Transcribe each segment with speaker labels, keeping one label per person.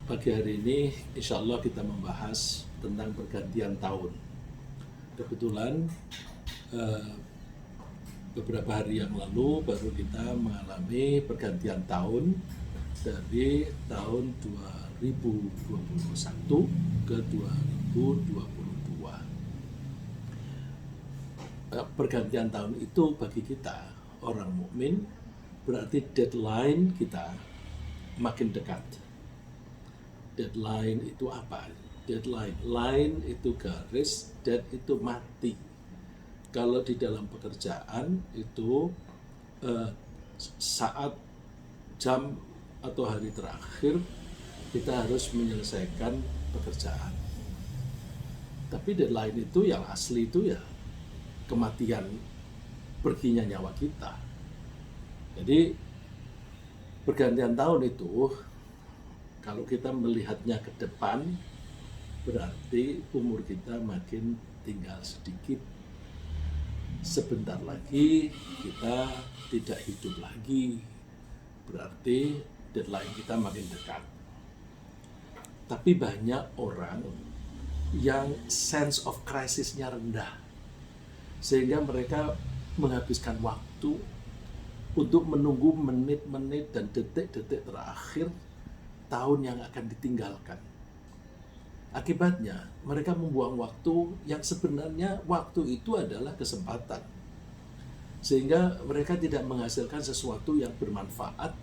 Speaker 1: Pagi hari ini insya Allah kita membahas tentang pergantian tahun. Kebetulan beberapa hari yang lalu baru kita mengalami pergantian tahun dari tahun 2021 ke 2022. Pergantian tahun itu bagi kita orang mukmin berarti deadline kita makin dekat. Deadline itu apa? Deadline, line itu garis, dead itu mati. Kalau di dalam pekerjaan itu saat, jam, atau hari terakhir kita harus menyelesaikan pekerjaan. Tapi deadline itu yang asli itu ya kematian, perginya nyawa kita. Jadi pergantian tahun itu kalau kita melihatnya ke depan, berarti umur kita makin tinggal sedikit. Sebentar lagi kita tidak hidup lagi, berarti deadline kita makin dekat. Tapi banyak orang yang sense of crisis-nya rendah, sehingga mereka menghabiskan waktu untuk menunggu menit-menit dan detik-detik terakhir tahun yang akan ditinggalkan. Akibatnya, mereka membuang waktu yang sebenarnya waktu itu adalah kesempatan. Sehingga mereka tidak menghasilkan sesuatu yang bermanfaat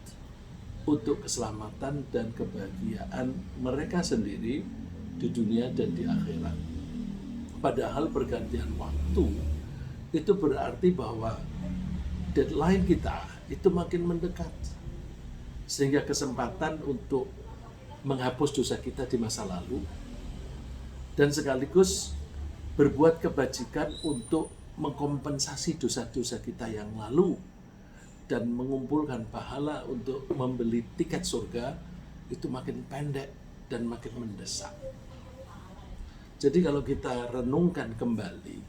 Speaker 1: untuk keselamatan dan kebahagiaan mereka sendiri di dunia dan di akhirat. Padahal pergantian waktu itu berarti bahwa deadline kita itu makin mendekat. Sehingga kesempatan untuk menghapus dosa kita di masa lalu dan sekaligus berbuat kebajikan untuk mengkompensasi dosa-dosa kita yang lalu dan mengumpulkan pahala untuk membeli tiket surga itu makin pendek dan makin mendesak. Jadi kalau kita renungkan kembali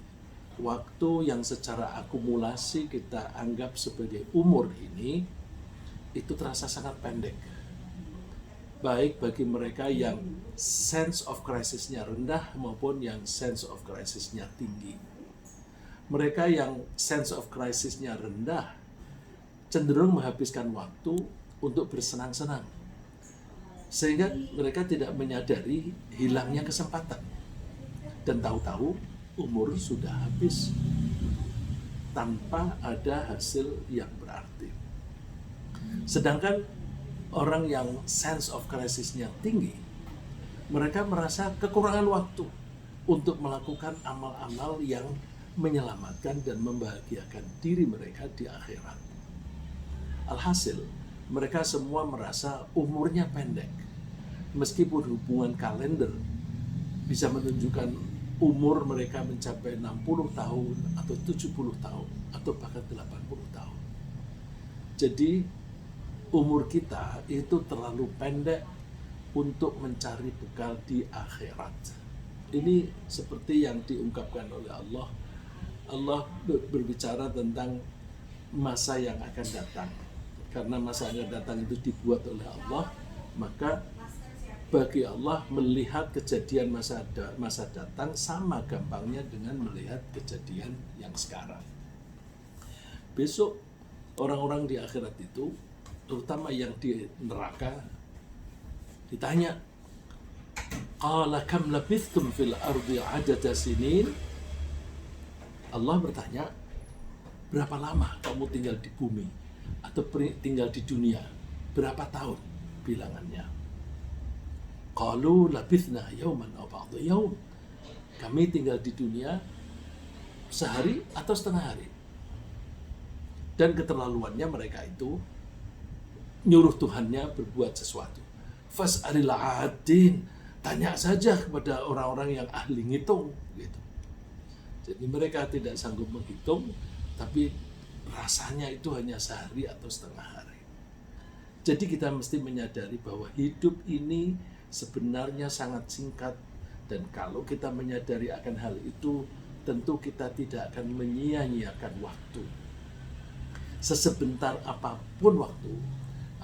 Speaker 1: waktu yang secara akumulasi kita anggap sebagai umur ini, itu terasa sangat pendek. Baik bagi mereka yang sense of crisis-nya rendah maupun yang sense of crisis-nya tinggi. Mereka yang sense of crisis-nya rendah cenderung menghabiskan waktu untuk bersenang-senang. Sehingga mereka tidak menyadari hilangnya kesempatan. Dan tahu-tahu umur sudah habis tanpa ada hasil yang berarti. Sedangkan orang yang sense of crisis-nya tinggi, mereka merasa kekurangan waktu untuk melakukan amal-amal yang menyelamatkan dan membahagiakan diri mereka di akhirat. Alhasil, mereka semua merasa umurnya pendek. Meskipun hubungan kalender bisa menunjukkan umur mereka mencapai 60 tahun atau 70 tahun atau bahkan 80 tahun. Jadi umur kita itu terlalu pendek untuk mencari bekal di akhirat. Ini seperti yang diungkapkan oleh Allah. Allah berbicara tentang masa yang akan datang. Karena masa yang akan datang itu dibuat oleh Allah, maka bagi Allah melihat kejadian masa datang sama gampangnya dengan melihat kejadian yang sekarang. Besok orang-orang di akhirat itu, terutama yang di neraka, ditanya, qala kam labithtum fil ardi adada sinin. Allah bertanya, berapa lama kamu tinggal di bumi atau tinggal di dunia? Berapa tahun bilangannya? Qalu labithna yawman aw ba'da yawm. Kami tinggal di dunia sehari atau setengah hari. Dan keterlaluannya mereka itu nyuruh Tuhannya berbuat sesuatu. Fas'alil 'adin, tanya saja kepada orang-orang yang ahli ngitung gitu. Jadi mereka tidak sanggup menghitung, tapi rasanya itu hanya sehari atau setengah hari. Jadi kita mesti menyadari bahwa hidup ini sebenarnya sangat singkat, dan kalau kita menyadari akan hal itu, tentu kita tidak akan menyia-nyiakan waktu. Sesebentar apapun waktu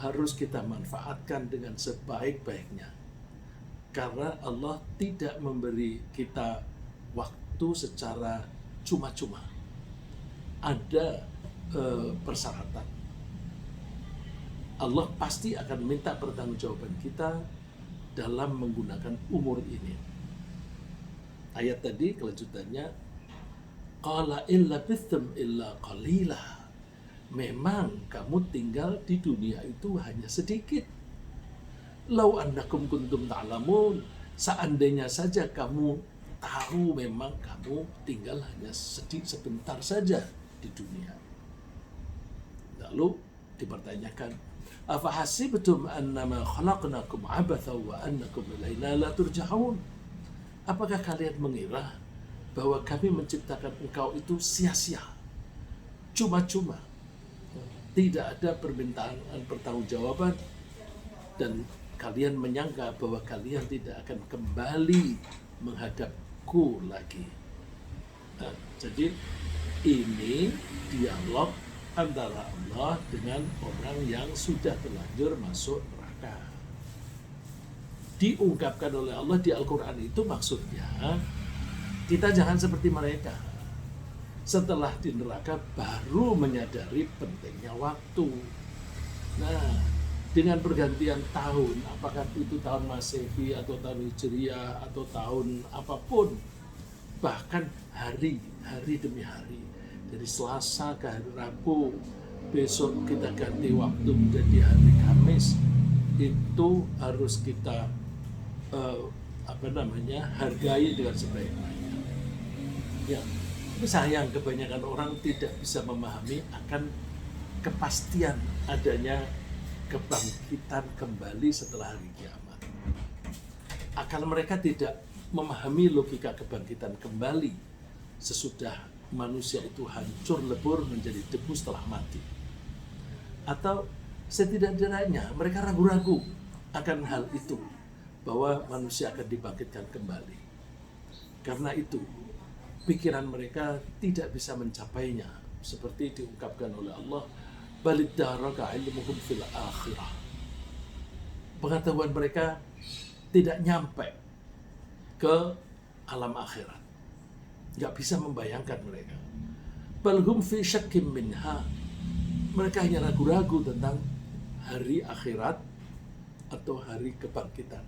Speaker 1: harus kita manfaatkan dengan sebaik-baiknya. Karena Allah tidak memberi kita waktu secara cuma-cuma. Ada persyaratan. Allah pasti akan minta pertanggungjawaban kita dalam menggunakan umur ini. Ayat tadi kelanjutannya, qala illa bithum illa qalila. Memang kamu tinggal di dunia itu hanya sedikit. Lau annakum kuntum ta'lamun, seandainya saja kamu tahu memang kamu tinggal hanya sebentar saja di dunia. Lalu dipertanyakan, afa hasibtum annama khalaqnakum abatha wa annakum ilaina la turja'un? Apakah kalian mengira bahwa kami menciptakan engkau itu sia-sia, cuma-cuma, tidak ada permintaan pertanggungjawaban, dan kalian menyangka bahwa kalian tidak akan kembali menghadapku lagi. Nah, jadi ini dialog antara Allah dengan orang yang sudah terlanjur masuk neraka. Diungkapkan oleh Allah di Al-Quran itu maksudnya kita jangan seperti mereka. Setelah di neraka baru menyadari pentingnya waktu. Nah, dengan pergantian tahun, apakah itu tahun Masehi atau tahun Hijriah atau tahun apapun, bahkan hari demi hari, dari Selasa ke hari Rabu, besok kita ganti waktu menjadi hari Kamis, itu harus kita hargai dengan sebaik-baiknya. Ya, tapi sayang kebanyakan orang tidak bisa memahami akan kepastian adanya kebangkitan kembali setelah hari kiamat. Akal mereka tidak memahami logika kebangkitan kembali sesudah manusia itu hancur lebur menjadi debu setelah mati. Atau setidak-tidaknya mereka ragu-ragu akan hal itu, bahwa manusia akan dibangkitkan kembali. Karena itu pikiran mereka tidak bisa mencapainya, seperti diungkapkan oleh Allah, baliddaraka ilmuhum fil akhirah. Pengetahuan mereka tidak nyampe ke alam akhirat, nggak bisa membayangkan mereka. Balhum fi syakkim minha, mereka hanya ragu-ragu tentang hari akhirat atau hari kebangkitan.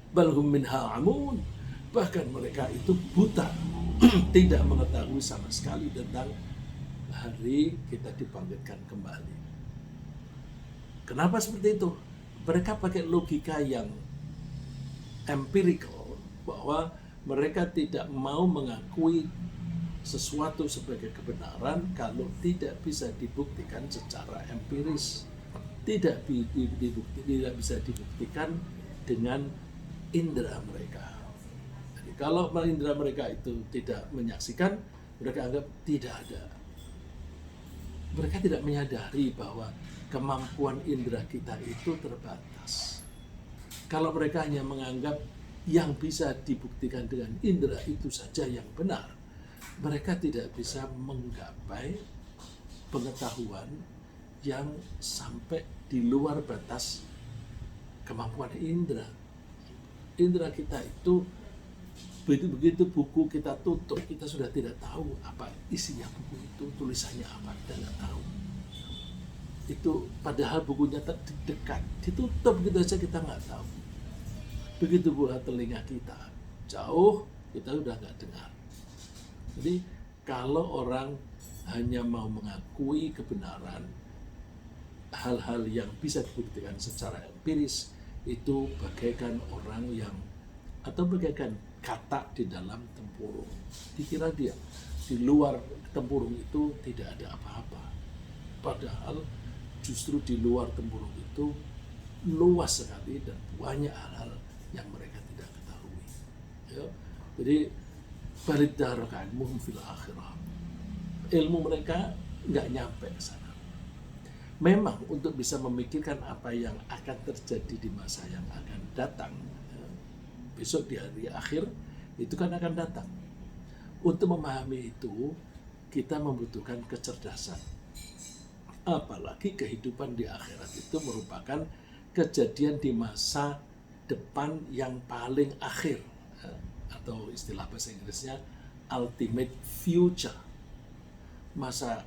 Speaker 1: Balhum minha amun, bahkan mereka itu buta, tidak mengetahui sama sekali tentang hari kita dibangkitkan kembali. Kenapa seperti itu? Mereka pakai logika yang empirical, bahwa mereka tidak mau mengakui sesuatu sebagai kebenaran kalau tidak bisa dibuktikan secara empiris, tidak bisa dibuktikan dengan indera mereka. Jadi kalau indera mereka itu tidak menyaksikan, mereka anggap tidak ada. Mereka tidak menyadari bahwa kemampuan indera kita itu terbatas. Kalau mereka hanya menganggap yang bisa dibuktikan dengan indera itu saja yang benar, mereka tidak bisa menggapai pengetahuan yang sampai di luar batas kemampuan indera. Indera kita itu, begitu buku kita tutup, kita sudah tidak tahu apa isinya buku itu, tulisannya apa, kita tidak tahu. Itu padahal bukunya dekat, ditutup gitu aja kita nggak tahu. Begitu pula telinga kita, jauh kita sudah nggak dengar. Jadi kalau orang hanya mau mengakui kebenaran hal-hal yang bisa dibuktikan secara empiris, itu bagaikan orang yang, atau bagaikan katak di dalam tempurung. Dikira dia di luar tempurung itu tidak ada apa-apa, padahal justru di luar tempurung itu luas sekali dan banyak hal-hal yang mereka tidak ketahui. Ya. Jadi baliddaraka ilmuhum fil akhirah, ilmu mereka nggak nyampe ke sana. Memang untuk bisa memikirkan apa yang akan terjadi di masa yang akan datang, besok di hari akhir itu kan akan datang. Untuk memahami itu kita membutuhkan kecerdasan. Apalagi kehidupan di akhirat itu merupakan kejadian di masa depan yang paling akhir, atau istilah bahasa Inggrisnya ultimate future, masa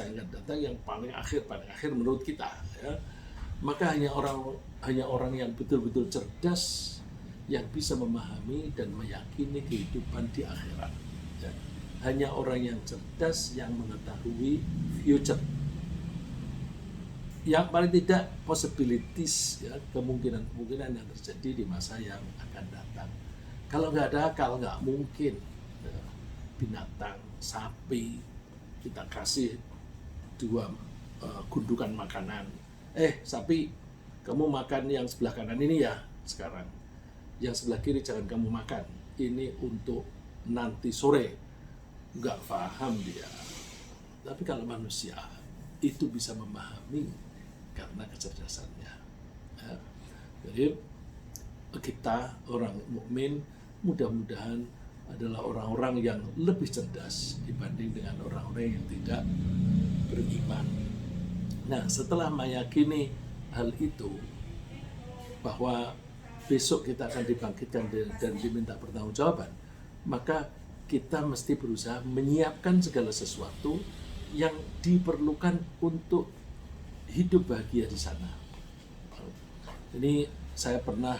Speaker 1: yang akan datang yang paling akhir menurut kita, ya. Maka hanya orang yang betul-betul cerdas yang bisa memahami dan meyakini kehidupan di akhirat, ya. Hanya orang yang cerdas yang mengetahui future, yang paling tidak possibilities, ya, kemungkinan yang terjadi di masa yang akan datang. Kalau nggak ada akal, nggak mungkin, ya, binatang, sapi, kita kasih 2 gundukan makanan. Sapi, kamu makan yang sebelah kanan ini ya sekarang. Yang sebelah kiri jangan kamu makan. Ini untuk nanti sore. Nggak paham dia. Tapi kalau manusia itu bisa memahami karena kecerdasannya. Ya. Jadi kita orang mukmin mudah-mudahan adalah orang-orang yang lebih cerdas dibanding dengan orang-orang yang tidak beriman. Nah, setelah meyakini hal itu, bahwa besok kita akan dibangkitkan dan diminta pertanggungjawaban, maka kita mesti berusaha menyiapkan segala sesuatu yang diperlukan untuk hidup bahagia di sana. Ini saya pernah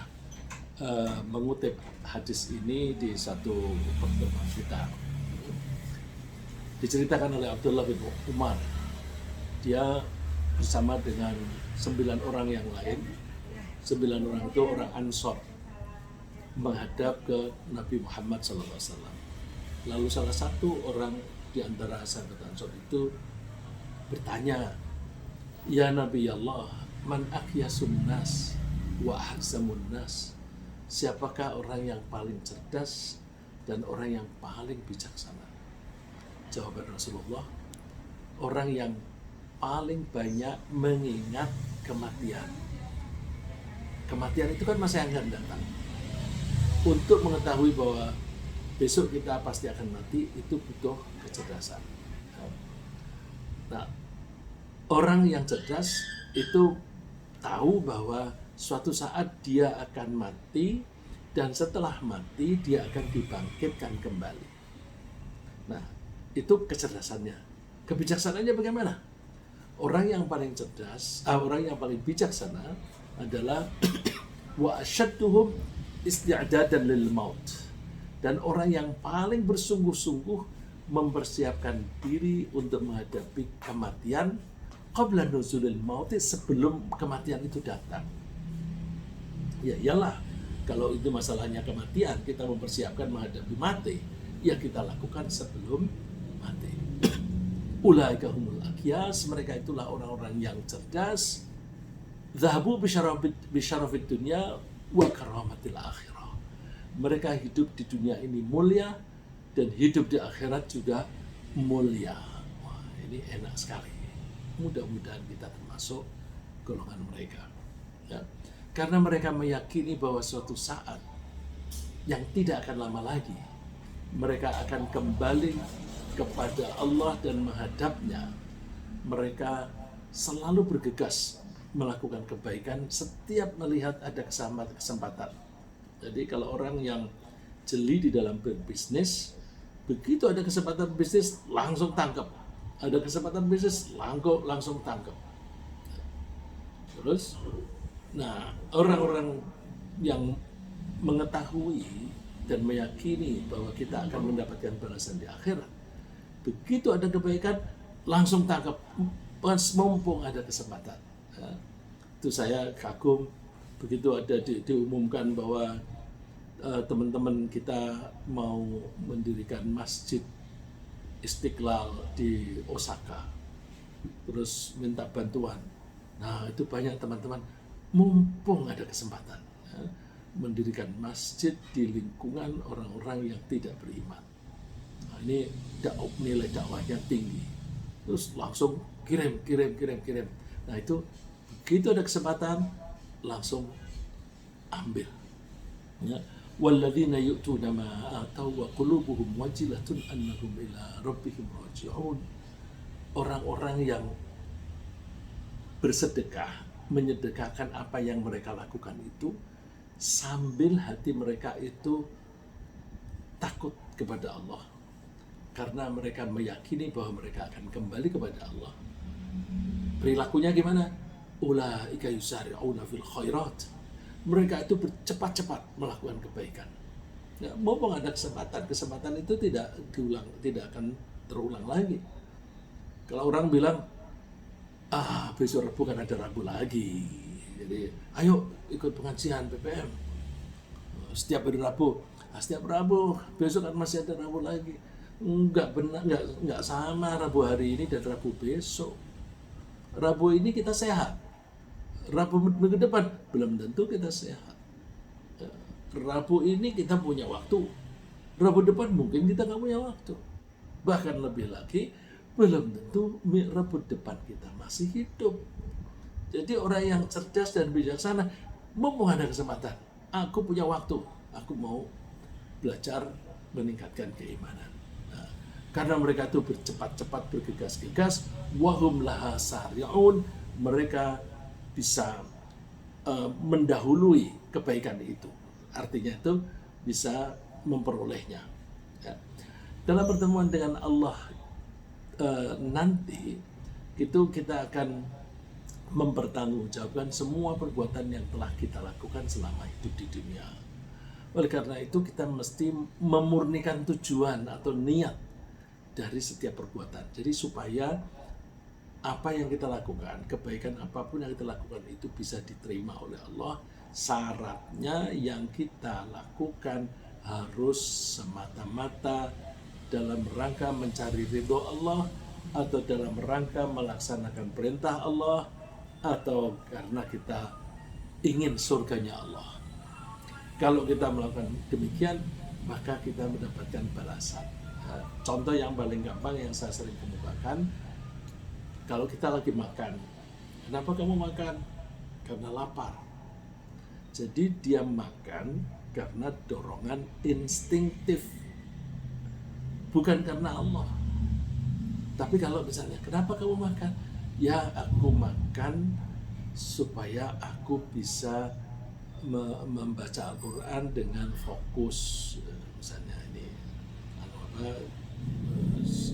Speaker 1: mengutip hadis ini di satu pertemuan kita. Diceritakan oleh Abdullah bin Umar. Dia bersama dengan 9 orang yang lain. 9 orang itu orang Ansor, menghadap ke Nabi Muhammad SAW. Lalu salah satu orang di antara sahabat Ansor itu bertanya, "Ya Nabi Allah, man akyasun nas wa ahzamun nas?" Siapakah orang yang paling cerdas dan orang yang paling bijaksana? Jawaban Rasulullah, orang yang paling banyak mengingat kematian. Kematian itu kan masa yang akan datang. Untuk mengetahui bahwa besok kita pasti akan mati, itu butuh kecerdasan. Nah, orang yang cerdas itu tahu bahwa suatu saat dia akan mati, dan setelah mati dia akan dibangkitkan kembali. Nah, itu kecerdasannya. Kebijaksanaannya bagaimana? Orang yang paling cerdas, orang yang paling bijaksana adalah wa asyadduhum isti'dadan lil maut. Dan orang yang paling bersungguh-sungguh mempersiapkan diri untuk menghadapi kematian qabla nuzulil maut, sebelum kematian itu datang. Ya iyalah, kalau itu masalahnya kematian, kita mempersiapkan menghadapi mati, ya kita lakukan sebelum mati. Ulaika humul akyas, mereka itulah orang-orang yang cerdas. Zahabu bisyarafid dunya wa karamatil akhirah. Mereka hidup di dunia ini mulia, dan hidup di akhirat juga mulia. Wah, ini enak sekali. Mudah-mudahan kita termasuk golongan mereka. Ya. Karena mereka meyakini bahwa suatu saat yang tidak akan lama lagi, mereka akan kembali kepada Allah dan menghadapnya. Mereka selalu bergegas melakukan kebaikan setiap melihat ada kesempatan. Jadi kalau orang yang jeli di dalam berbisnis, begitu ada kesempatan bisnis langsung tangkap. Ada kesempatan bisnis langsung tangkap. Terus, nah, orang-orang yang mengetahui dan meyakini bahwa kita akan mendapatkan balasan di akhirat, begitu ada kebaikan langsung tangkap, mumpung ada kesempatan. Ya, itu saya kagum begitu ada diumumkan bahwa teman-teman kita mau mendirikan masjid Istiqlal di Osaka, terus minta bantuan. Nah, itu banyak teman-teman, mumpung ada kesempatan, ya, mendirikan masjid di lingkungan orang-orang yang tidak beriman. Nah, ini nilai dakwahnya tinggi. Terus langsung kirim. Nah, itu begitu ada kesempatan langsung ambil. Ya. Walladzina yu'tuna ma atau wa qulubuhum wajilatun annahum ila rabbihim raji'un. Orang-orang yang bersedekah, menyedekahkan apa yang mereka lakukan itu sambil hati mereka itu takut kepada Allah, karena mereka meyakini bahwa mereka akan kembali kepada Allah. Perilakunya gimana? Ulaika yusari'una fil khairat. Mereka itu bercepat-cepat melakukan kebaikan. Nah, mumpung ada kesempatan itu tidak akan terulang lagi. Kalau orang bilang, besok Rabu kan ada Rabu lagi, jadi ayo ikut pengajian PPM setiap hari Rabu. Setiap Rabu, besok kan masih ada Rabu lagi. Enggak benar, enggak sama Rabu hari ini dan Rabu besok. Rabu ini kita sehat, Rabu minggu depan belum tentu kita sehat. Rabu ini kita punya waktu, Rabu depan mungkin kita nggak punya waktu. Bahkan lebih lagi, belum tentu Rabu depan kita masih hidup. Jadi orang yang cerdas dan bijaksana, mumpung ada kesempatan, aku punya waktu, aku mau belajar meningkatkan keimanan. Nah, karena mereka itu bercepat-cepat, bergegas-gegas, wahum laha sari'un, mereka bisa mendahului kebaikan itu. Artinya itu bisa memperolehnya. Ya. Dalam pertemuan dengan Allah nanti, itu kita akan mempertanggungjawabkan semua perbuatan yang telah kita lakukan selama hidup di dunia. Oleh karena itu kita mesti memurnikan tujuan atau niat dari setiap perbuatan. Jadi supaya apa yang kita lakukan, kebaikan apapun yang kita lakukan itu bisa diterima oleh Allah. Syaratnya yang kita lakukan harus semata-mata dalam rangka mencari ridho Allah, atau dalam rangka melaksanakan perintah Allah, atau karena kita ingin surganya Allah. Kalau kita melakukan demikian, maka kita mendapatkan balasan. Contoh yang paling gampang yang saya sering kemukakan, kalau kita lagi makan, kenapa kamu makan? Karena lapar. Jadi dia makan karena dorongan instinktif, bukan karena Allah. Tapi kalau misalnya, kenapa kamu makan? Ya, aku makan supaya aku bisa membaca Al-Quran dengan fokus. Misalnya ini,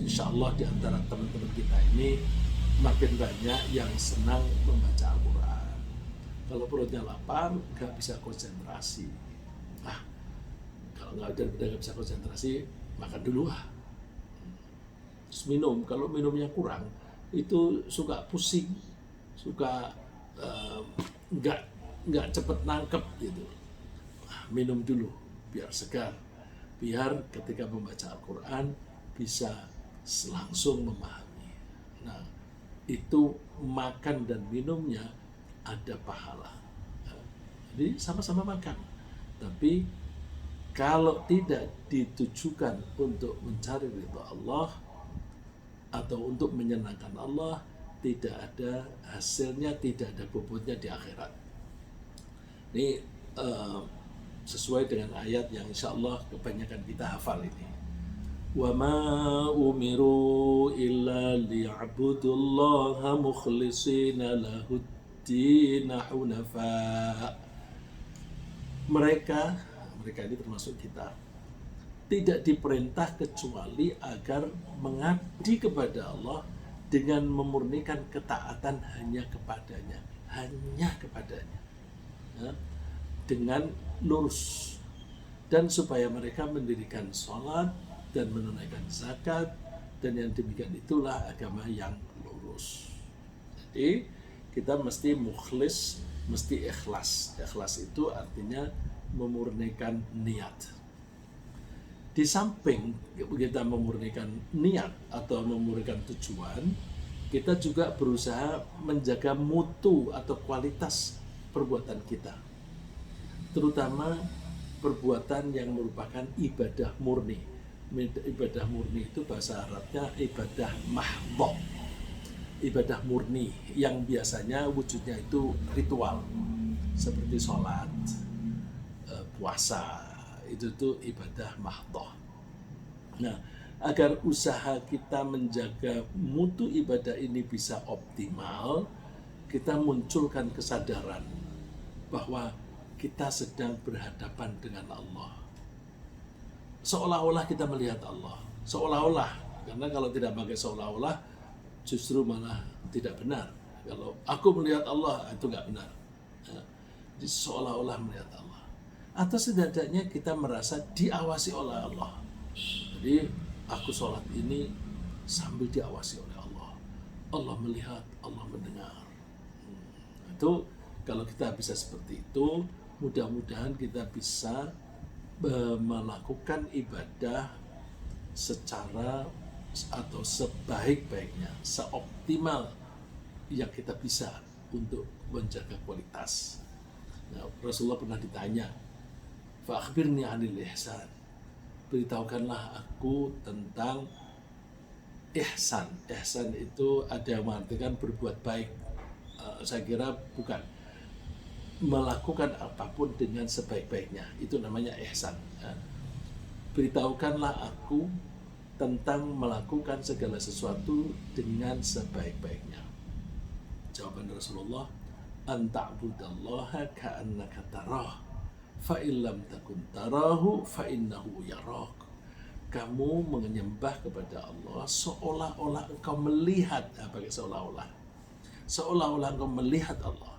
Speaker 1: insya Allah di antara teman-teman kita ini makin banyak yang senang membaca Al-Quran. Kalau perutnya lapar, nggak bisa konsentrasi. Kalau nggak bisa konsentrasi, makan dulu lah. Terus minum, kalau minumnya kurang, itu suka pusing, suka nggak cepet nangkep gitu. Minum dulu, biar segar, biar ketika membaca Al-Quran bisa langsung memahami. Nah, itu makan dan minumnya ada pahala. Jadi sama-sama makan, tapi kalau tidak ditujukan untuk mencari ridha Allah atau untuk menyenangkan Allah, tidak ada hasilnya, tidak ada bobotnya di akhirat. Ini sesuai dengan ayat yang insya Allah kebanyakan kita hafal ini. Wa ma umiru illa liya'budullaha mukhlishina lahuddin hunafa. Mereka ini termasuk kita, tidak diperintah kecuali agar mengabdi kepada Allah dengan memurnikan ketaatan hanya kepadanya, ya, dengan lurus, dan supaya mereka mendirikan sholat dan menunaikan zakat, dan yang demikian itulah agama yang lurus. Jadi kita mesti mukhlis, mesti ikhlas. Ikhlas itu artinya memurnikan niat. Di samping kita memurnikan niat atau memurnikan tujuan, kita juga berusaha menjaga mutu atau kualitas perbuatan kita, terutama perbuatan yang merupakan ibadah murni. Ibadah murni itu bahasa Arabnya ibadah mahdhah, ibadah murni yang biasanya wujudnya itu ritual seperti sholat, puasa, itu tuh ibadah mahdhah. Nah, agar usaha kita menjaga mutu ibadah ini bisa optimal, kita munculkan kesadaran bahwa kita sedang berhadapan dengan Allah. Seolah-olah kita melihat Allah. Seolah-olah, karena kalau tidak pakai seolah-olah, justru malah tidak benar. Kalau aku melihat Allah, itu nggak benar. Jadi seolah-olah melihat Allah. Atau setidaknya kita merasa diawasi oleh Allah. Jadi aku sholat ini sambil diawasi oleh Allah. Allah melihat, Allah mendengar. Itu kalau kita bisa seperti itu, mudah-mudahan kita bisa melakukan ibadah secara atau sebaik-baiknya, seoptimal yang kita bisa untuk menjaga kualitas. Nah, Rasulullah pernah ditanya, "Fa'akhbirni 'anil ihsan." Beritahukanlah aku tentang ihsan. Ihsan itu ada yang mengartikan berbuat baik. Saya kira bukan. Melakukan apapun dengan sebaik-baiknya, itu namanya ihsan. Beritahukanlah aku tentang melakukan segala sesuatu dengan sebaik-baiknya. Jawaban Rasulullah, "Anta'budallaha ka'annaka tarah, fa illam takun tarahu fa innahu yarak." Kamu menyembah kepada Allah seolah-olah engkau melihat, pakai seolah-olah engkau melihat Allah.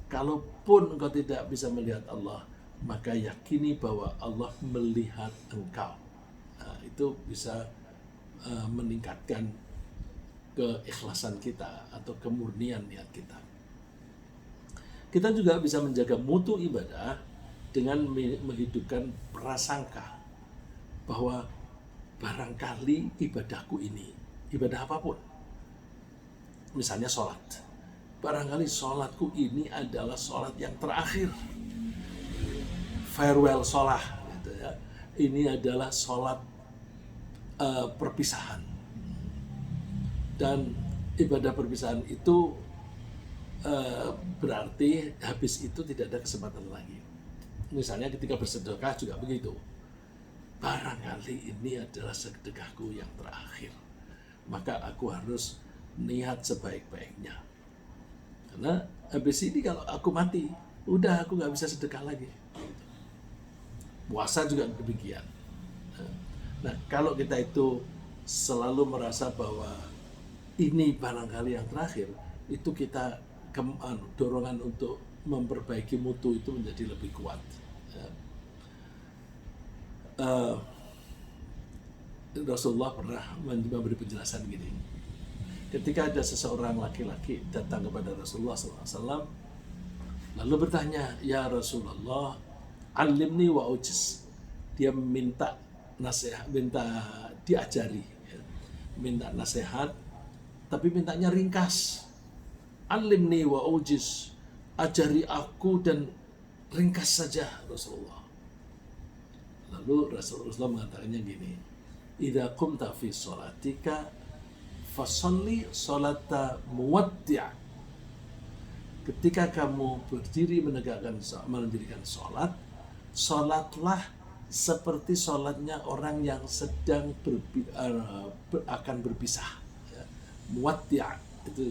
Speaker 1: Kalaupun engkau tidak bisa melihat Allah, maka yakini bahwa Allah melihat engkau. Nah, itu bisa meningkatkan keikhlasan kita atau kemurnian niat kita. Kita juga bisa menjaga mutu ibadah dengan menghidupkan prasangka bahwa barangkali ibadahku ini, ibadah apapun, misalnya sholat, barangkali sholatku ini adalah sholat yang terakhir, farewell sholat gitu ya. Ini adalah sholat perpisahan, dan ibadah perpisahan itu berarti habis itu tidak ada kesempatan lagi. Misalnya ketika bersedekah juga begitu, barangkali ini adalah sedekahku yang terakhir, maka aku harus niat sebaik-baiknya. Karena habis ini kalau aku mati, udah aku nggak bisa sedekah lagi. Puasa juga demikian. Nah, kalau kita itu selalu merasa bahwa ini barangkali yang terakhir, itu kita dorongan untuk memperbaiki mutu itu menjadi lebih kuat. Rasulullah pernah memberi penjelasan gini. Ketika ada seseorang laki-laki datang kepada Rasulullah SAW, lalu bertanya, "Ya Rasulullah, alimni wa ujiz." Dia minta nasihat, minta diajari, minta nasihat, tapi mintanya ringkas. Alimni wa ujiz, ajari aku dan ringkas saja Rasulullah. Lalu Rasulullah mengatakannya gini, "Idza qumta fi sholatika fasalli sholata muwaddi'." Ketika kamu berdiri mendirikan sholat, sholatlah seperti sholatnya orang yang sedang akan berpisah. Muwaddi' itu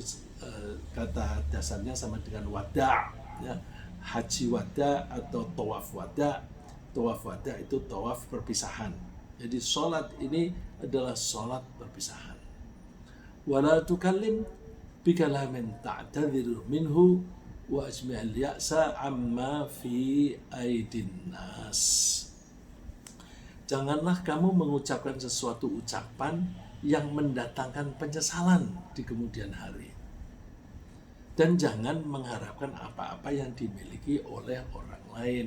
Speaker 1: kata dasarnya sama dengan wada', ya. Haji wada' atau tawaf wada'. Tawaf wada' itu tawaf perpisahan. Jadi sholat ini adalah sholat perpisahan. Wala tukallim bikalamin ta'tadhiru minhu wa ajmi'al ya'sa amma fi aidin nas. Janganlah kamu mengucapkan sesuatu ucapan yang mendatangkan penyesalan di kemudian hari. Dan jangan mengharapkan apa-apa yang dimiliki oleh orang lain.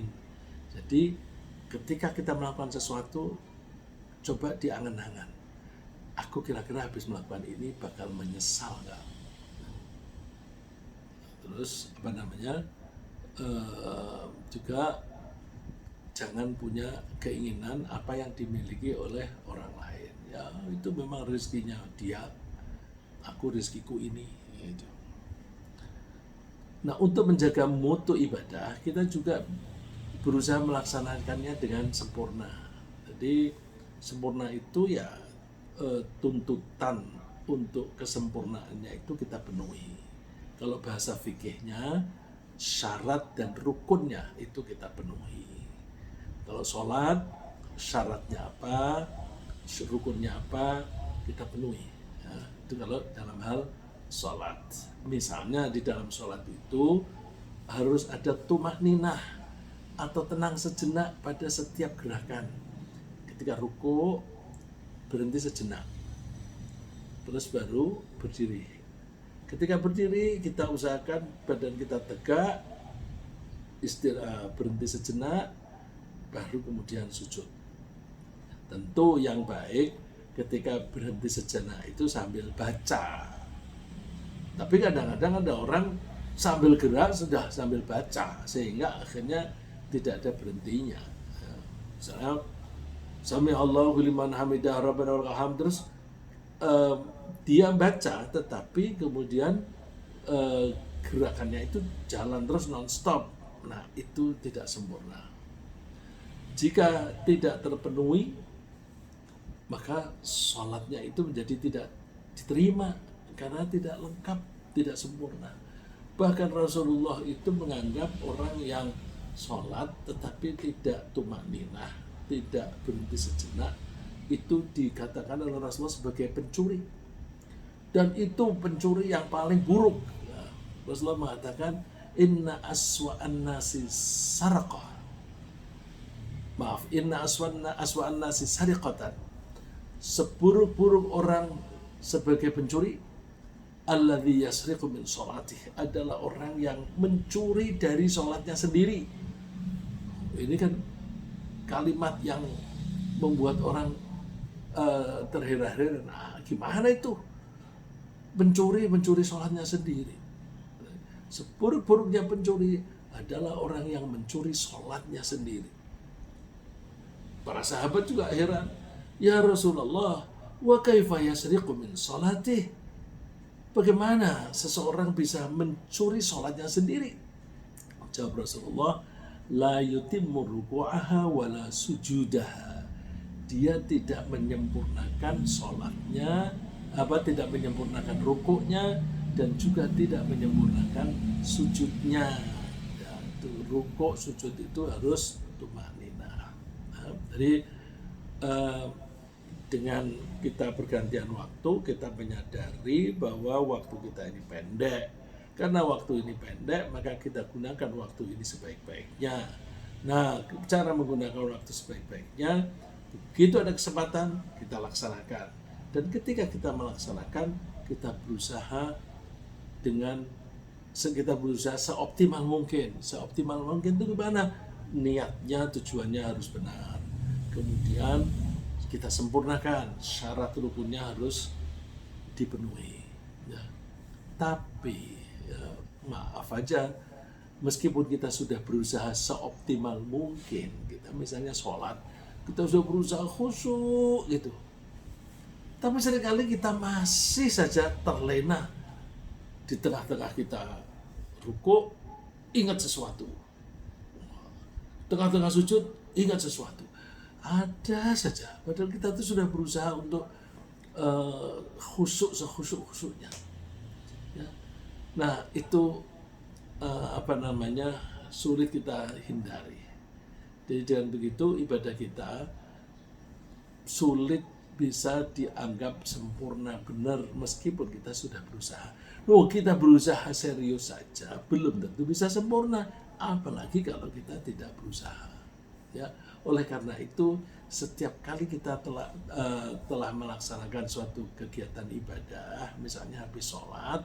Speaker 1: Jadi ketika kita melakukan sesuatu, coba diangan-angan. Aku kira-kira habis melakukan ini bakal menyesal nggak? Terus juga jangan punya keinginan apa yang dimiliki oleh orang lain. Ya itu memang rezekinya dia, aku rezekiku ini. Gitu. Nah, untuk menjaga mutu ibadah, kita juga berusaha melaksanakannya dengan sempurna. Jadi sempurna itu ya tuntutan untuk kesempurnaannya itu kita penuhi. Kalau bahasa fikihnya, syarat dan rukunnya itu kita penuhi. Kalau sholat, syaratnya apa, rukunnya apa, kita penuhi. Ya, itu kalau dalam hal sholat. Misalnya di dalam sholat itu harus ada tumakninah atau tenang sejenak pada setiap gerakan. Ketika ruku, berhenti sejenak. Terus baru berdiri. Ketika berdiri, kita usahakan badan kita tegak, istirahat, berhenti sejenak, baru kemudian sujud. Tentu yang baik ketika berhenti sejenak itu sambil baca. Tapi kadang-kadang ada orang sambil gerak sudah sambil baca, sehingga akhirnya tidak ada berhentinya. Misalnya, Sami Allahu liman hamidah rabbana walakal hamd, terus dia baca, tetapi kemudian gerakannya itu jalan terus non-stop. Nah, itu tidak sempurna. Jika tidak terpenuhi, maka sholatnya itu menjadi tidak diterima karena tidak lengkap, tidak sempurna. Bahkan Rasulullah itu menganggap orang yang sholat tetapi tidak tumakninah, tidak berhenti sejenak, itu dikatakan oleh Rasulullah sebagai pencuri. Dan itu pencuri yang paling buruk. Rasulullah mengatakan, inna aswa'an nasi sarqah. Maaf, inna aswa'an nasi sariqatan. Seburuk-buruk orang sebagai pencuri, alladzi yasriqu min sholatih, adalah orang yang mencuri dari sholatnya sendiri. Ini kan kalimat yang membuat orang terheran-heran. Nah, gimana itu? Mencuri sholatnya sendiri. Seburuk-buruknya pencuri adalah orang yang mencuri sholatnya sendiri. Para sahabat juga heran. Ya Rasulullah, wa kaifa yasriqu min sholatih? Bagaimana seseorang bisa mencuri sholatnya sendiri? Jawab Rasulullah, la yutimmu ruku'aha wa la sujudaha. Dia tidak menyempurnakan sholatnya, tidak menyempurnakan rukuknya, dan juga tidak menyempurnakan sujudnya. Ya, itu rukuk, sujud itu harus tumakninah. Jadi dengan kita pergantian waktu, kita menyadari bahwa waktu kita ini pendek. Karena waktu ini pendek, maka kita gunakan waktu ini sebaik-baiknya. Nah, cara menggunakan waktu sebaik-baiknya, begitu ada kesempatan, kita laksanakan. Dan ketika kita melaksanakan, kita berusaha seoptimal mungkin. Seoptimal mungkin itu gimana? Niatnya, tujuannya harus benar. Kemudian kita sempurnakan, syarat rukunnya harus dipenuhi. Ya. Tapi maaf aja, meskipun kita sudah berusaha seoptimal mungkin, kita misalnya sholat, kita sudah berusaha khusyuk gitu, tapi seringkali kita masih saja terlena di tengah-tengah kita rukuk, ingat sesuatu, tengah-tengah sujud, ingat sesuatu. Ada saja, padahal kita itu sudah berusaha untuk khusyuk-khusyuknya. Ya. Nah, itu sulit kita hindari. Jadi dengan begitu ibadah kita sulit bisa dianggap sempurna benar meskipun kita sudah berusaha. Kita berusaha serius saja belum tentu bisa sempurna, apalagi kalau kita tidak berusaha. Ya, oleh karena itu setiap kali kita telah melaksanakan suatu kegiatan ibadah, misalnya habis sholat,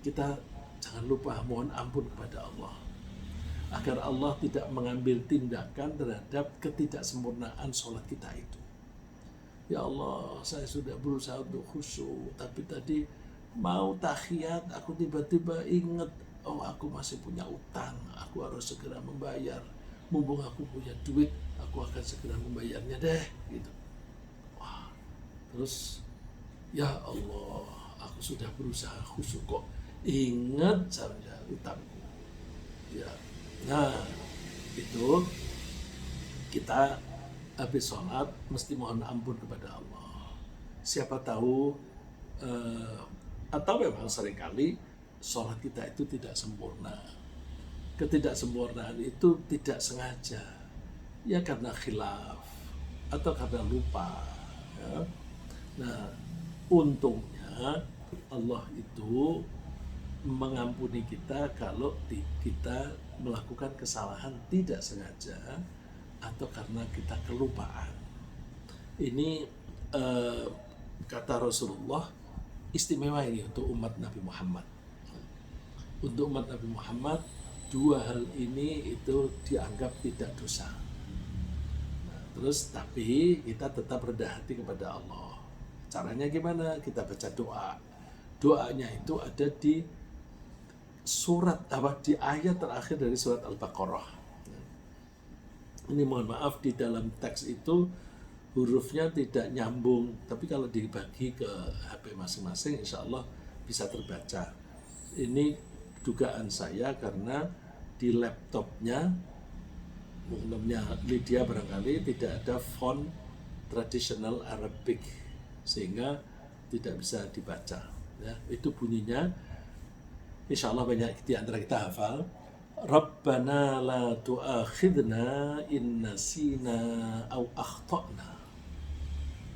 Speaker 1: kita jangan lupa mohon ampun kepada Allah agar Allah tidak mengambil tindakan terhadap ketidaksempurnaan sholat kita itu. Ya Allah, saya sudah berusaha untuk khusyuk, tapi tadi mau tahiyat aku tiba-tiba ingat, aku masih punya utang, aku harus segera membayar. Mumpung aku punya duit, aku akan segera membayarnya deh, gitu. Wah, terus ya Allah, aku sudah berusaha khusyuk kok ingat saja utangku. Ya, nah itu kita habis sholat mesti mohon ampun kepada Allah. Siapa tahu atau memang seringkali sholat kita itu tidak sempurna. Ketidaksempurnaan itu tidak sengaja, ya karena khilaf atau karena lupa. Ya. Nah, untungnya Allah itu mengampuni kita kalau kita melakukan kesalahan tidak sengaja atau karena kita kelupaan. Ini kata Rasulullah, istimewa ini untuk umat Nabi Muhammad. Untuk umat Nabi Muhammad, dua hal ini itu dianggap tidak dosa. Nah, terus tapi kita tetap rendah hati kepada Allah. Caranya gimana? Kita baca doa. Doanya itu ada di di ayat terakhir dari surat Al-Baqarah. Ini mohon maaf, di dalam teks itu hurufnya tidak nyambung, tapi kalau dibagi ke HP masing-masing insya Allah bisa terbaca. Ini dugaan saya karena di laptopnya namanya Lydia barangkali tidak ada font traditional Arabic sehingga tidak bisa dibaca. Ya, itu bunyinya. Insya Allah banyak di antara kita hafal. Rabbana la tu'akhidna in nasina aw akhtana.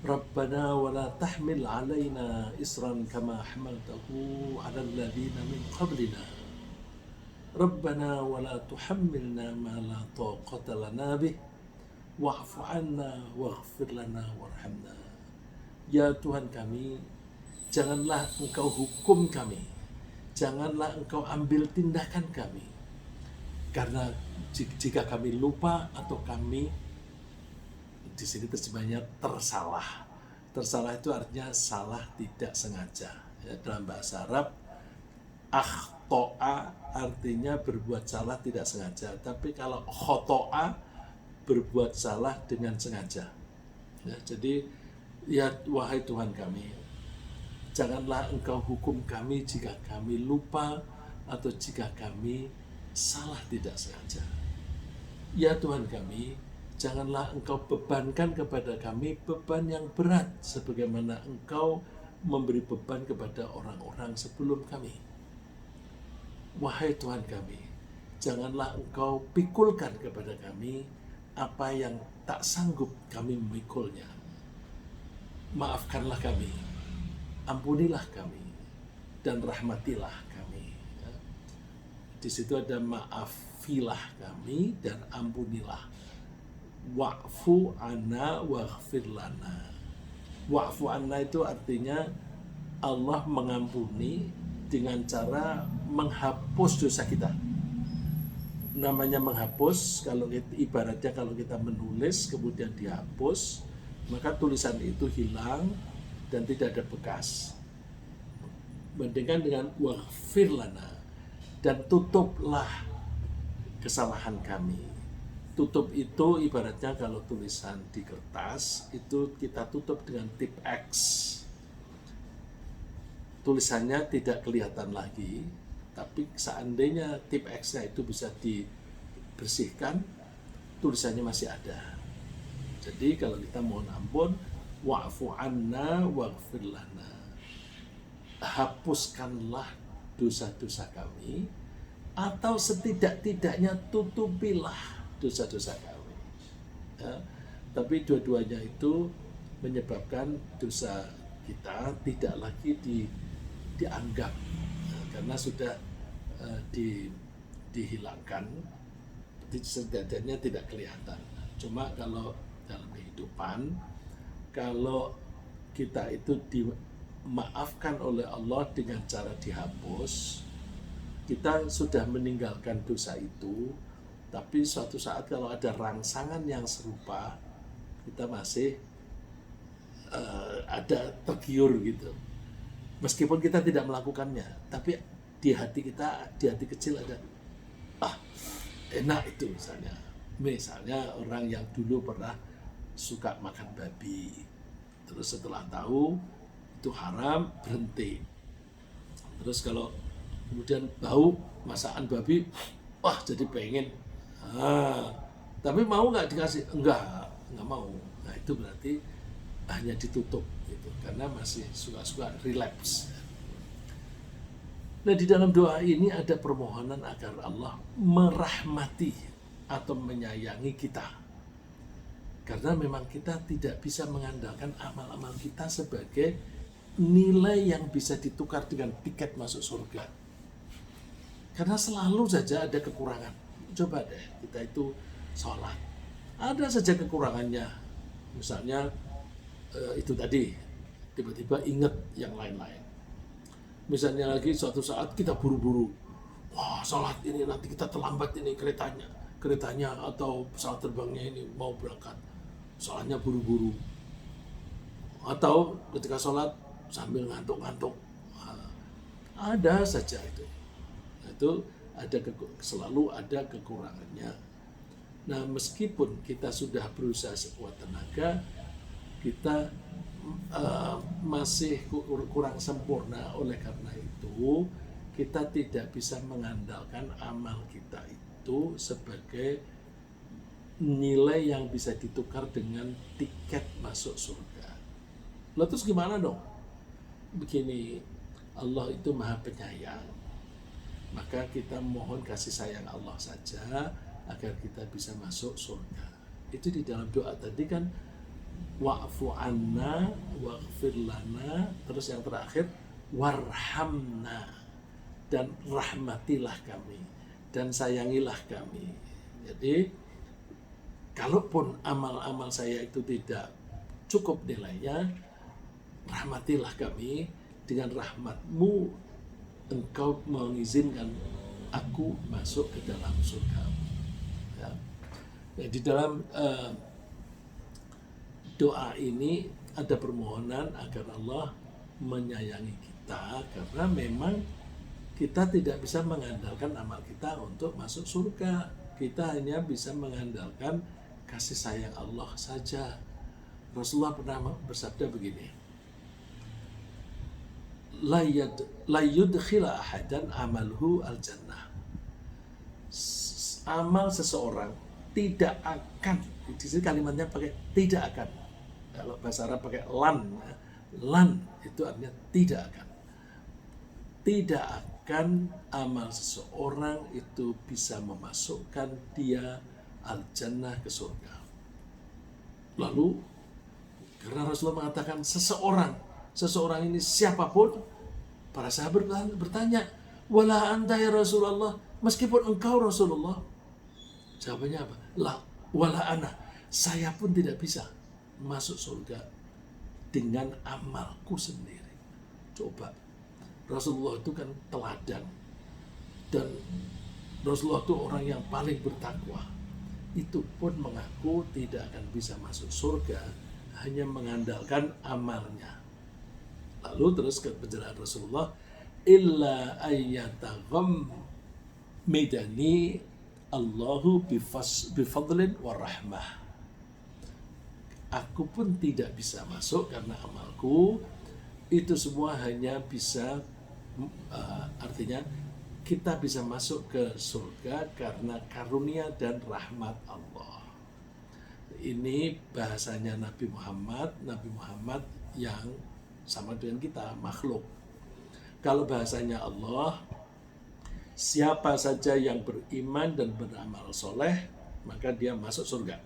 Speaker 1: Rabbana wa la tahmil alaina isran kama hamaltahu ala alladhina min qablina. Rabbana wa la tuhammilna ma la taqata lana bih wa'fu 'anna waghfir lana warhamna. Ya Tuhan kami, janganlah Engkau hukum kami, janganlah Engkau ambil tindakan kami, karena jika kami lupa atau kami, di sini terjemahnya tersalah. Tersalah itu artinya salah tidak sengaja. Ya, dalam bahasa Arab, akhto'a artinya berbuat salah tidak sengaja. Tapi kalau khoto'a berbuat salah dengan sengaja. Ya, jadi ya wahai Tuhan kami, janganlah Engkau hukum kami jika kami lupa atau jika kami salah tidak sengaja. Ya Tuhan kami, janganlah Engkau bebankan kepada kami beban yang berat sebagaimana Engkau memberi beban kepada orang-orang sebelum kami. Wahai Tuhan kami, janganlah Engkau pikulkan kepada kami apa yang tak sanggup kami memikulnya. Maafkanlah kami, ampunilah kami, dan rahmatilah kami. Di situ ada maafilah kami dan ampunilah. Wa'fu anna waghfir lana. Wa'fu anna itu artinya Allah mengampuni dengan cara menghapus dosa kita. Namanya menghapus, kalau ibaratnya kalau kita menulis kemudian dihapus, maka tulisan itu hilang dan tidak ada bekas. Bandingkan dengan waghfir lana, dan tutuplah kesalahan kami. Tutup itu ibaratnya kalau tulisan di kertas itu kita tutup dengan tip X. Tulisannya tidak kelihatan lagi, tapi seandainya tip X-nya itu bisa dibersihkan, tulisannya masih ada. Jadi kalau kita mohon ampun, wa'fu anna waghfir lana, hapuskanlah dosa-dosa kami, atau setidak-tidaknya tutupilah dosa-dosa kami. Ya, tapi dua-duanya itu menyebabkan dosa kita tidak lagi dianggap, karena sudah dihilangkan, setidaknya tidak kelihatan. Cuma kalau dalam kehidupan, kalau kita itu dimaafkan oleh Allah dengan cara dihapus, kita sudah meninggalkan dosa itu, tapi suatu saat kalau ada rangsangan yang serupa, kita masih ada tergiur gitu. Meskipun kita tidak melakukannya, tapi di hati kita, di hati kecil ada, enak itu misalnya. Misalnya orang yang dulu pernah suka makan babi, terus setelah tahu itu haram, berhenti. Terus kalau kemudian bau masakan babi, wah jadi pengen. Tapi mau nggak dikasih? Enggak mau. Nah itu berarti hanya ditutup gitu, karena masih suka-suka relapse. Nah, di dalam doa ini ada permohonan agar Allah merahmati atau menyayangi kita. Karena memang kita tidak bisa mengandalkan amal-amal kita sebagai nilai yang bisa ditukar dengan tiket masuk surga. Karena selalu saja ada kekurangan. Coba deh, kita itu sholat. Ada saja kekurangannya. Misalnya itu tadi, tiba-tiba ingat yang lain-lain. Misalnya lagi suatu saat kita buru-buru. Wah, sholat ini nanti kita terlambat ini keretanya atau pesawat terbangnya ini mau berangkat. Sholatnya buru-buru. Atau ketika sholat sambil ngantuk-ngantuk. Ada saja itu. Itu selalu ada kekurangannya. Nah, meskipun kita sudah berusaha sekuat tenaga, kita masih kurang sempurna. Oleh karena itu, kita tidak bisa mengandalkan amal kita itu sebagai nilai yang bisa ditukar dengan tiket masuk surga. Lalu terus gimana dong? Begini, Allah itu Maha Penyayang. Maka kita mohon kasih sayang Allah saja agar kita bisa masuk surga. Itu di dalam doa tadi kan, wa'fu anna waghfir lana, terus yang terakhir warhamna, dan rahmatilah kami dan sayangilah kami. Jadi kalaupun amal-amal saya itu tidak cukup nilainya, rahmatilah kami, dengan rahmatmu engkau mengizinkan aku masuk ke dalam surga. Ya. Nah, di dalam doa ini ada permohonan agar Allah menyayangi kita, karena memang kita tidak bisa mengandalkan amal kita untuk masuk surga. Kita hanya bisa mengandalkan kasih sayang Allah saja. Rasulullah pernah bersabda begini, la yudkhila ahadan amalhu al-jannah. Amal seseorang tidak akan, di sini kalimatnya pakai tidak akan. Kalau bahasa Arab pakai lan itu artinya tidak akan. Tidak akan amal seseorang itu bisa memasukkan dia al-jannah, ke surga. Lalu karena Rasulullah mengatakan seseorang ini siapapun, para sahabat bertanya, wala anta ya Rasulullah, meskipun engkau Rasulullah. Jawabannya apa? La wala ana, saya pun tidak bisa masuk surga dengan amalku sendiri. Coba, Rasulullah itu kan teladan, dan Rasulullah itu orang yang paling bertakwa. Itu pun mengaku tidak akan bisa masuk surga hanya mengandalkan amalnya. Lalu terus ke penjelasan Rasulullah, illa ayyatagham midani Allahu bifadlin wa rahmah. Aku pun tidak bisa masuk karena amalku itu semua hanya bisa artinya kita bisa masuk ke surga karena karunia dan rahmat Allah. Ini bahasanya Nabi Muhammad yang sama dengan kita, makhluk. Kalau bahasanya Allah, siapa saja yang beriman dan beramal soleh, maka dia masuk surga.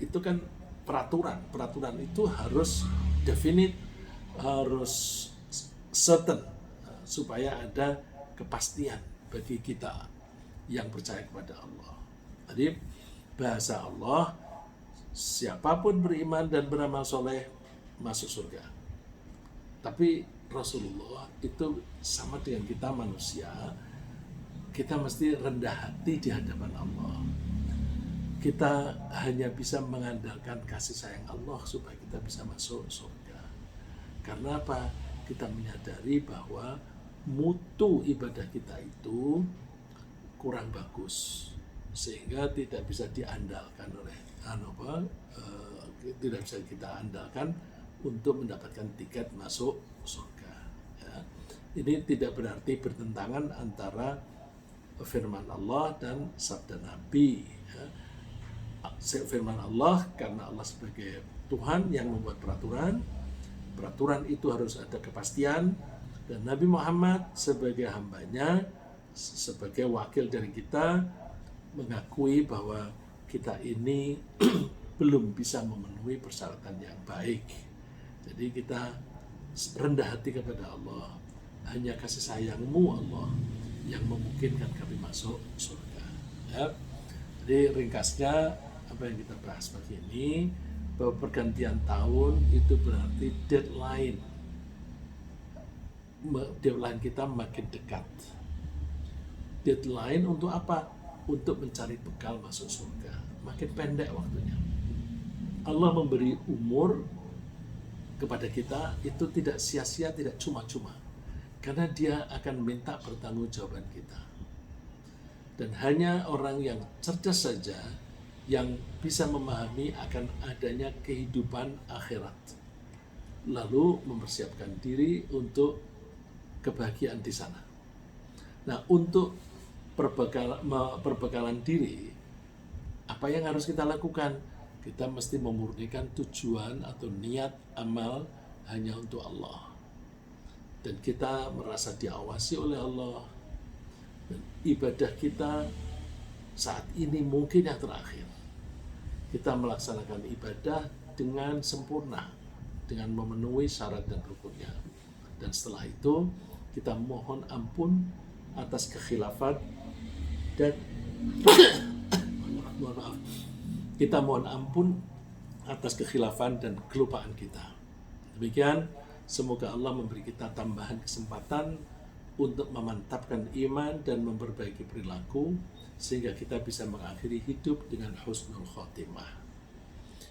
Speaker 1: Itu kan peraturan itu harus definite, harus certain, supaya ada kepastian bagi kita yang percaya kepada Allah. Jadi bahasa Allah, siapapun beriman dan beramal soleh masuk surga. Tapi Rasulullah itu sama dengan kita manusia, kita mesti rendah hati di hadapan Allah. Kita hanya bisa mengandalkan kasih sayang Allah supaya kita bisa masuk surga. Karena apa? Kita menyadari bahwa mutu ibadah kita itu kurang bagus, sehingga tidak bisa diandalkan oleh tidak bisa kita andalkan untuk mendapatkan tiket masuk surga. Ya. Ini tidak berarti bertentangan antara firman Allah dan sabda Nabi. Ya. Firman Allah, karena Allah sebagai Tuhan yang membuat peraturan itu harus ada kepastian, Dan Nabi Muhammad sebagai hambanya, sebagai wakil dari kita, mengakui bahwa kita ini belum bisa memenuhi persyaratan yang baik. Jadi kita rendah hati kepada Allah. Hanya kasih sayang-Mu Allah yang memungkinkan kami masuk surga. Ya. Jadi ringkasnya apa yang kita bahas pagi ini, bahwa pergantian tahun itu berarti deadline kita makin dekat. Deadline untuk apa? Untuk mencari bekal masuk surga. Makin pendek waktunya. Allah memberi umur kepada kita itu tidak sia-sia, tidak cuma-cuma. Karena Dia akan minta pertanggungjawaban kita. Dan hanya orang yang cerdas saja yang bisa memahami akan adanya kehidupan akhirat. Lalu mempersiapkan diri untuk kebahagiaan di sana. Nah, untuk perbekalan diri, apa yang harus kita lakukan? Kita mesti memurnikan tujuan atau niat amal hanya untuk Allah. Dan kita merasa diawasi oleh Allah. Dan ibadah kita saat ini mungkin yang terakhir. Kita melaksanakan ibadah dengan sempurna, dengan memenuhi syarat dan rukunnya. Dan setelah itu kita mohon ampun atas kekhilafan dan mohon maaf. Kita mohon ampun atas kekhilafan dan kelupaan kita. Demikian, semoga Allah memberi kita tambahan kesempatan untuk memantapkan iman dan memperbaiki perilaku sehingga kita bisa mengakhiri hidup dengan husnul khotimah.